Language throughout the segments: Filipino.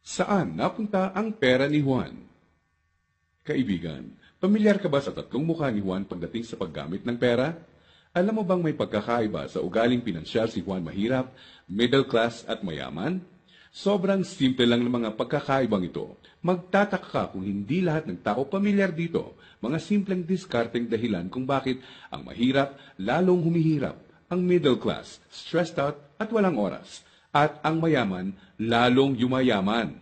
Saan napunta ang pera ni Juan? Kaibigan, pamilyar ka ba sa tatlong mukha ni Juan pagdating sa paggamit ng pera? Alam mo bang may pagkakaiba sa ugaling pinansyal si Juan mahirap, middle class at mayaman? Sobrang simple lang ng mga pagkakaibang ito. Magtataka ka kung hindi lahat ng tao pamilyar dito. Mga simpleng diskarteng dahilan kung bakit ang mahirap lalong humihirap, ang middle class stressed out at walang oras, at ang mayaman lalong yumayaman.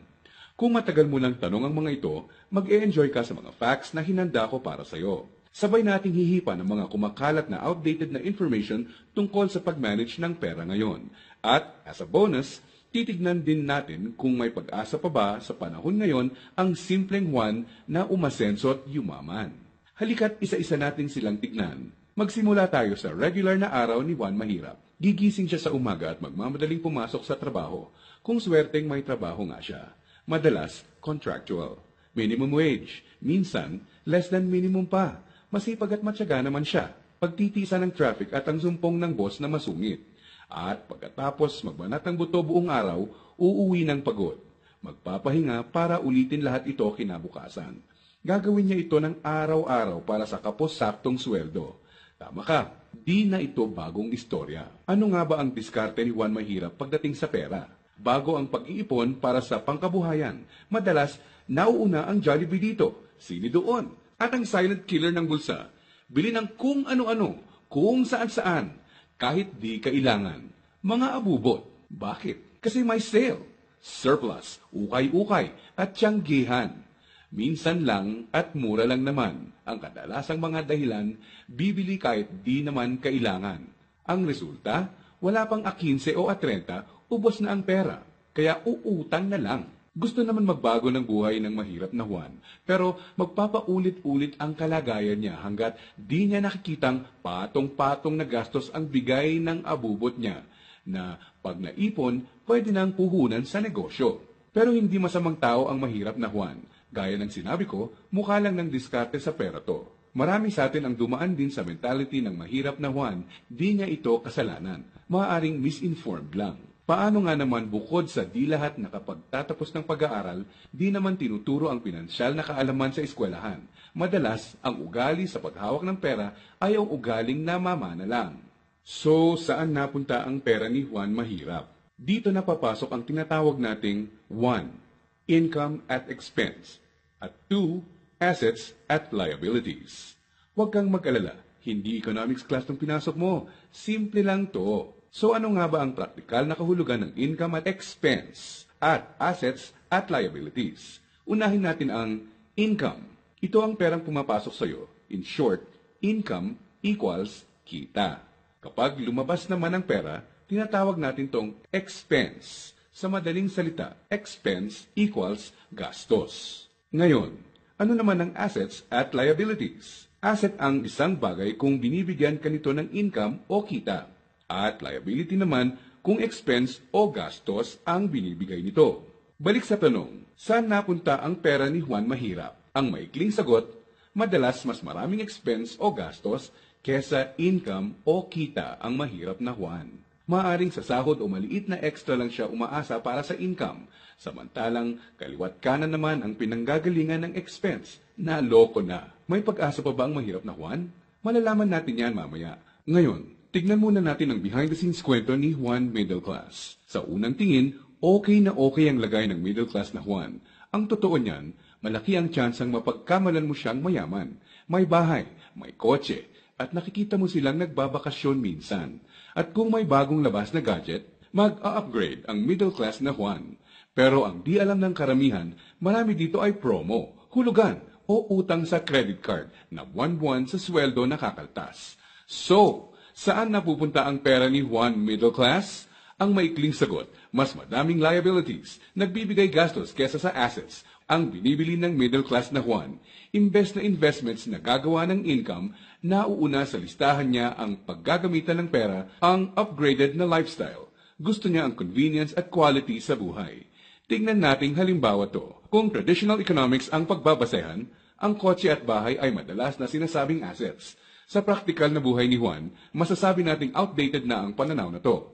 Kung matagal mo lang tanong ang mga ito, mag-e-enjoy ka sa mga facts na hinanda ko para sa iyo. Sabay nating hihipa ng mga kumakalat na outdated na information tungkol sa pag-manage ng pera ngayon. At as a bonus, titignan din natin kung may pag-asa pa ba sa panahon ngayon ang simpleng Juan na umasenso at yumaman. Halika't isa-isa natin silang tignan. Magsimula tayo sa regular na araw ni Juan Mahirap. Gigising siya sa umaga at magmamadaling pumasok sa trabaho, kung swerteng may trabaho nga siya. Madalas, contractual. Minimum wage. Minsan, less than minimum pa. Masipag at matyaga naman siya. Pagtitiisa ng traffic at ang sumpong ng boss na masungit. At pagkatapos magbanat ng buto buong araw, uuwi ng pagod. Magpapahinga para ulitin lahat ito kinabukasan. Gagawin niya ito ng araw-araw para sa kapos-saktong sweldo. Tama ka, di na ito bagong istorya. Ano nga ba ang diskarte ni Juan Mahirap pagdating sa pera? Bago ang pag-iipon para sa pangkabuhayan, madalas nauuna ang Jollibee dito, sini doon, at ang silent killer ng bulsa. Bili ng kung ano-ano, kung saan-saan, kahit di kailangan. Mga abubot. Bakit? Kasi may sale, surplus, ukay-ukay, at tiyanggihan. Minsan lang at mura lang naman. Ang kadalasang mga dahilan, bibili kahit di naman kailangan. Ang resulta, wala pang A15 o A30, ubos na ang pera. Kaya uutang na lang. Gusto naman magbago ng buhay ng mahirap na Juan, pero magpapaulit-ulit ang kalagayan niya hanggat di niya nakikitang patong-patong na gastos ang bigay ng abubot niya, na pag naipon, pwede nang puhunan sa negosyo. Pero hindi masamang tao ang mahirap na Juan. Gaya ng sinabi ko, mukha lang ng diskarte sa pera to. Marami sa atin ang dumaan din sa mentality ng mahirap na Juan, di niya ito kasalanan. Maaaring misinformed lang. Paano nga naman bukod sa di lahat nakapagtatapos ng pag-aaral, di naman tinuturo ang pinansyal na kaalaman sa eskwelahan. Madalas, ang ugali sa paghawak ng pera ay ang ugaling namamana lang. So, saan napunta ang pera ni Juan Mahirap? Dito na papasok ang tinatawag nating 1. Income at expense. At 2. Assets at liabilities. Huwag kang mag-alala, hindi economics class ng pinasok mo. Simple lang to. So ano nga ba ang praktikal na kahulugan ng income at expense at assets at liabilities? Unahin natin ang income. Ito ang perang pumapasok sa iyo. In short, income equals kita. Kapag lumabas naman ang pera, tinatawag natin tong expense. Sa madaling salita, expense equals gastos. Ngayon, ano naman ang assets at liabilities? Asset ang isang bagay kung binibigyan ka nito ng income o kita. At liability naman kung expense o gastos ang binibigay nito. Balik sa tanong, saan napunta ang pera ni Juan Mahirap? Ang maikling sagot, madalas mas maraming expense o gastos kesa income o kita ang mahirap na Juan. Maaring sa sahod o maliit na extra lang siya umaasa para sa income, samantalang kaliwat kanan naman ang pinanggagalingan ng expense. Naloko na. May pag-asa pa ba ang mahirap na Juan? Malalaman natin yan mamaya. Ngayon, tignan muna natin ang behind-the-scenes kwento ni Juan Middle Class. Sa unang tingin, okay na okay ang lagay ng middle class na Juan. Ang totoo niyan, malaki ang tsansang mapagkamalan mo siyang mayaman. May bahay, may kotse, at nakikita mo silang nagbabakasyon minsan. At kung may bagong labas na gadget, mag-a-upgrade ang middle class na Juan. Pero ang di alam ng karamihan, marami dito ay promo, hulugan, o utang sa credit card na buwan-buwan sa sweldo nakakaltas. So, saan napupunta ang pera ni Juan Middle Class? Ang maikling sagot, mas madaming liabilities, nagbibigay gastos kesa sa assets, ang binibili ng middle class na Juan. Imbes na investments na gagawa ng income, nauuna sa listahan niya ang paggagamitan ng pera, ang upgraded na lifestyle. Gusto niya ang convenience at quality sa buhay. Tingnan nating halimbawa to. Kung traditional economics ang pagbabasehan, ang kotse at bahay ay madalas na sinasabing assets. Sa praktikal na buhay ni Juan, masasabi nating outdated na ang pananaw na to.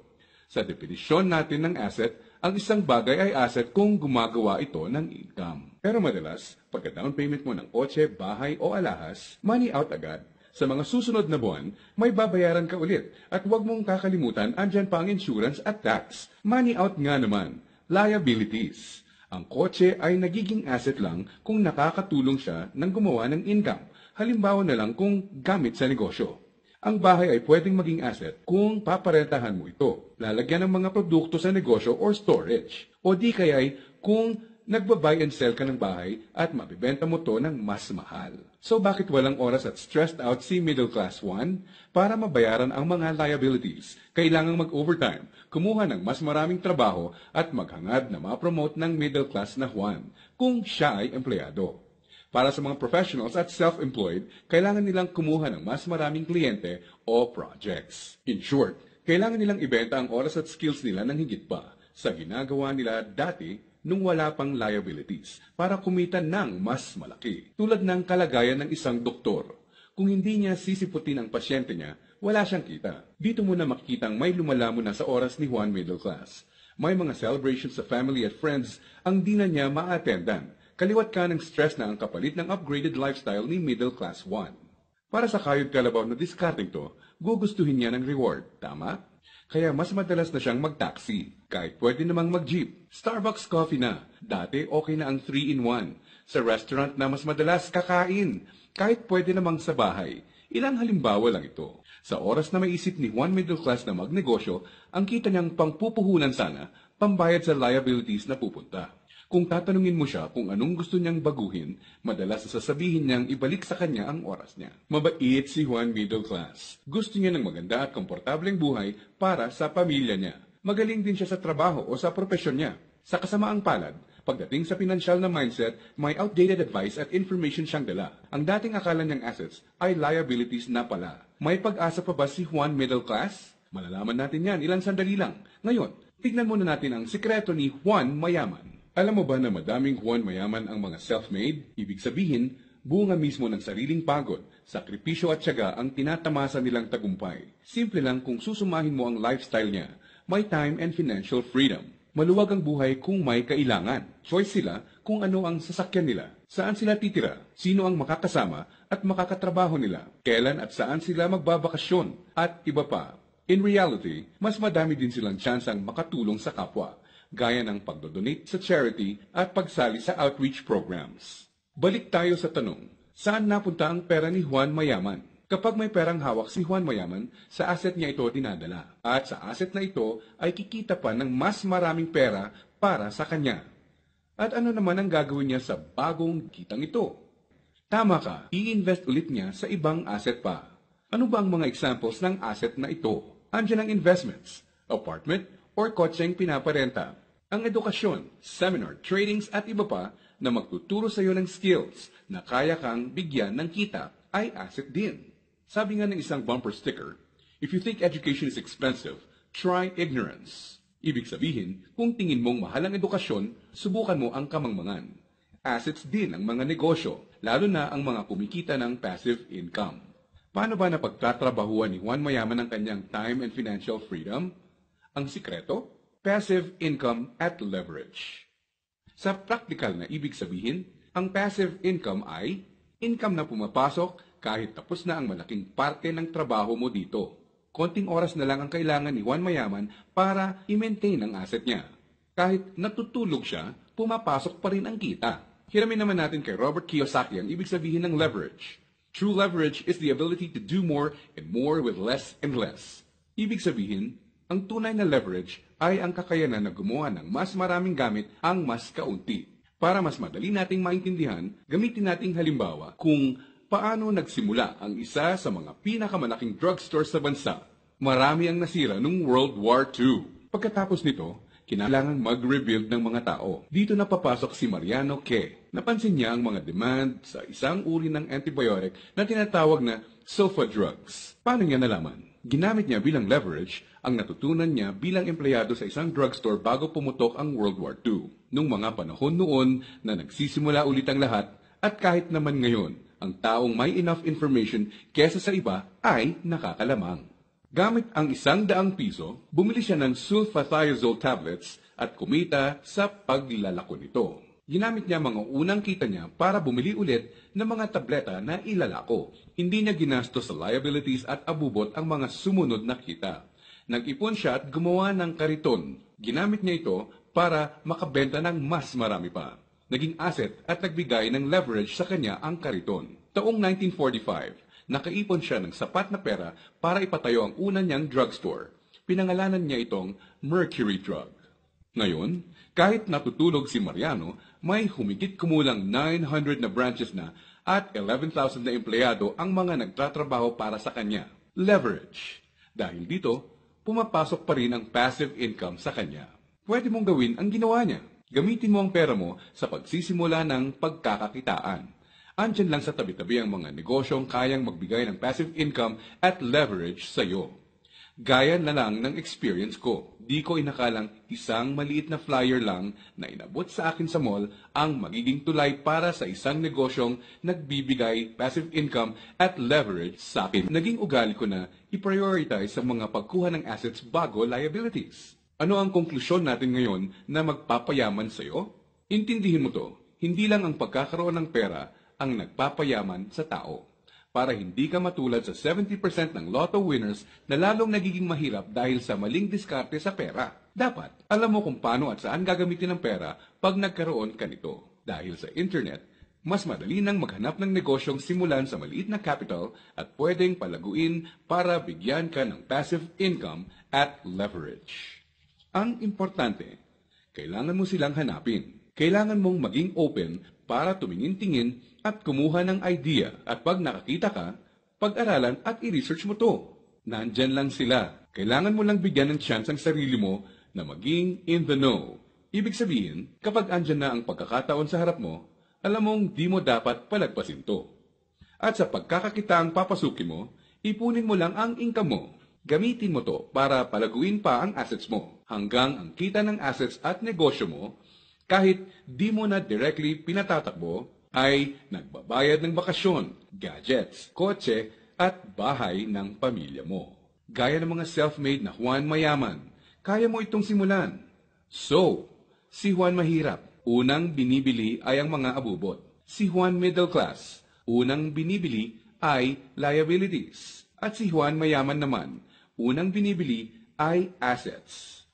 Sa definisyon natin ng asset, ang isang bagay ay asset kung gumagawa ito ng income. Pero madalas, pagka down payment mo ng kotse, bahay o alahas, money out agad. Sa mga susunod na buwan, may babayaran ka ulit at huwag mong kakalimutan andyan pa ang insurance at tax. Money out nga naman, liabilities. Ang kotse ay nagiging asset lang kung nakakatulong siya ng gumawa ng income. Halimbawa na lang kung gamit sa negosyo. Ang bahay ay pwedeng maging asset kung paparentahan mo ito, lalagyan ng mga produkto sa negosyo or storage. O di kaya ay kung nagba-buy and sell ka ng bahay at mabibenta mo to ng mas mahal. So bakit walang oras at stressed out si Middle Class 1? Para mabayaran ang mga liabilities, kailangang mag-overtime, kumuha ng mas maraming trabaho at maghangad na ma-promote ng middle class na Juan kung siya ay empleyado. Para sa mga professionals at self-employed, kailangan nilang kumuha ng mas maraming kliyente o projects. In short, kailangan nilang ibenta ang oras at skills nila ng higit pa sa ginagawa nila dati nung wala pang liabilities para kumita ng mas malaki. Tulad ng kalagayan ng isang doktor. Kung hindi niya sisiputin ang pasyente niya, wala siyang kita. Dito mo na makikitang may lumalamon na sa oras ni Juan Middle Class. May mga celebrations sa family at friends ang di na niya ma-attendan. Kaliwat ka ng stress na ang kapalit ng upgraded lifestyle ni Middle Class 1. Para sa kayod kalabaw na discarding to, gugustuhin niya ng reward, tama? Kaya mas madalas na siyang mag-taxi, kahit pwede namang mag-jeep. Starbucks coffee na, dati okay na ang 3-in-1. Sa restaurant na mas madalas kakain, kahit pwede namang sa bahay. Ilang halimbawa lang ito. Sa oras na maisip ni Juan Middle Class na magnegosyo, ang kita niyang pangpupuhunan sana, pambayad sa liabilities na pupunta. Kung tatanungin mo siya kung anong gusto niyang baguhin, madalas sasabihin niyang ibalik sa kanya ang oras niya. Mabait si Juan Middle Class. Gusto niya ng maganda at komportableng buhay para sa pamilya niya. Magaling din siya sa trabaho o sa propesyon niya. Sa kasamaang palad, pagdating sa pinansyal na mindset, may outdated advice at information siyang dala. Ang dating akala niyang assets ay liabilities na pala. May pag-asa pa ba si Juan Middle Class? Malalaman natin yan ilang sandali lang. Ngayon, tignan muna natin ang sikreto ni Juan Mayaman. Alam mo ba na madaming Juan Mayaman ang mga self-made? Ibig sabihin, bunga mismo ng sariling pagod, sakripisyo at tiyaga ang tinatamasa nilang tagumpay. Simple lang kung susumahin mo ang lifestyle niya, may time and financial freedom. Maluwag ang buhay kung may kailangan. Choice sila kung ano ang sasakyan nila, saan sila titira, sino ang makakasama at makakatrabaho nila, kailan at saan sila magbabakasyon, at iba pa. In reality, mas madami din silang tsansang makatulong sa kapwa, gaya ng pagdodonate sa charity at pagsali sa outreach programs. Balik tayo sa tanong, saan napunta ang pera ni Juan Mayaman? Kapag may perang hawak si Juan Mayaman, sa asset niya ito dinadala. At sa asset na ito ay kikita pa ng mas maraming pera para sa kanya. At ano naman ang gagawin niya sa bagong kitang ito? Tama ka, i-invest ulit niya sa ibang asset pa. Ano ba ang mga examples ng asset na ito? Andiyan ang investments, apartment, or kotseng pinaparenta, ang edukasyon, seminar, tradings at iba pa na magtuturo sa iyo ng skills na kaya kang bigyan ng kita ay asset din. Sabi nga ng isang bumper sticker, if you think education is expensive, try ignorance. Ibig sabihin, kung tingin mong mahal ang edukasyon, subukan mo ang kamangmangan. Assets din ang mga negosyo, lalo na ang mga kumikita ng passive income. Paano ba napagtatrabahuan ni Juan Mayaman ang kanyang time and financial freedom? Ang sikreto? Passive income at leverage. Sa practical na ibig sabihin, ang passive income ay income na pumapasok kahit tapos na ang malaking parte ng trabaho mo dito. Konting oras na lang ang kailangan ni Juan Mayaman para i-maintain ang asset niya. Kahit natutulog siya, pumapasok pa rin ang kita. Hiramin naman natin kay Robert Kiyosaki ang ibig sabihin ng leverage. True leverage is the ability to do more and more with less and less. Ibig sabihin, ang tunay na leverage ay ang kakayanan na gumawa ng mas maraming gamit ang mas kaunti. Para mas madali nating maintindihan, gamitin nating halimbawa kung paano nagsimula ang isa sa mga pinakamalaking drugstore sa bansa. Marami ang nasira noong World War II. Pagkatapos nito, kinailangang mag-rebuild ng mga tao. Dito na papasok si Mariano K. Napansin niya ang mga demand sa isang uri ng antibiotic na tinatawag na sulfa drugs. Paano niya nalaman? Ginamit niya bilang leverage ang natutunan niya bilang empleyado sa isang drugstore bago pumutok ang World War II. Nung mga panahon noon na nagsisimula ulit ang lahat at kahit naman ngayon, ang taong may enough information kesa sa iba ay nakakalamang. Gamit ang ₱100, bumili siya ng sulfathiazole tablets at kumita sa paglalako nito. Ginamit niya mga unang kita niya para bumili ulit ng mga tableta na ilalako. Hindi niya ginastos sa liabilities at abubot ang mga sumunod na kita. Nag-ipon siya at gumawa ng kariton. Ginamit niya ito para makabenta ng mas marami pa. Naging asset at nagbigay ng leverage sa kanya ang kariton. Taong 1945, nakaipon siya ng sapat na pera para ipatayo ang una niyang drugstore. Pinangalanan niya itong Mercury Drug. Ngayon, kahit natutulog si Mariano, may humigit kumulang 900 na branches na at 11,000 na empleyado ang mga nagtatrabaho para sa kanya. Leverage. Dahil dito, pumapasok pa rin ang passive income sa kanya. Pwede mong gawin ang ginawa niya. Gamitin mo ang pera mo sa pagsisimula ng pagkakakitaan. Andyan lang sa tabi-tabi ang mga negosyong kayang magbigay ng passive income at leverage sa iyo. Gaya na lang ng experience ko. Di ko inakalang isang maliit na flyer lang na inabot sa akin sa mall ang magiging tulay para sa isang negosyong nagbibigay passive income at leverage sa akin. Naging ugali ko na i-prioritize sa mga pagkuha ng assets bago liabilities. Ano ang konklusyon natin ngayon na magpapayaman sa iyo? Intindihin mo to, hindi lang ang pagkakaroon ng pera ang nagpapayaman sa tao. Para hindi ka matulad sa 70% ng lotto winners na lalong nagiging mahirap dahil sa maling diskarte sa pera. Dapat, alam mo kung paano at saan gagamitin ang pera pag nagkaroon ka nito. Dahil sa internet, mas madali nang maghanap ng negosyong simulan sa maliit na capital at pwedeng palaguin para bigyan ka ng passive income at leverage. Ang importante, kailangan mo silang hanapin. Kailangan mong maging open para tumingin-tingin at kumuha ng idea at pag nakakita ka, pag-aralan at i-research mo to. Nandyan lang sila. Kailangan mo lang bigyan ng chance ang sarili mo na maging in the know. Ibig sabihin, kapag andyan na ang pagkakataon sa harap mo, alam mong di mo dapat palagpasin to. At sa pagkakakitaang papasukin mo, ipunin mo lang ang income mo. Gamitin mo to para palaguin pa ang assets mo hanggang ang kita ng assets at negosyo mo kahit di mo na directly pinatatakbo ay nagbabayad ng bakasyon, gadgets, kotse at bahay ng pamilya mo. Gaya ng mga self-made na Juan Mayaman, kaya mo itong simulan. So, si Juan Mahirap, unang binibili ay ang mga abubot. Si Juan Middle Class, unang binibili ay liabilities. At si Juan Mayaman naman, unang binibili ay assets.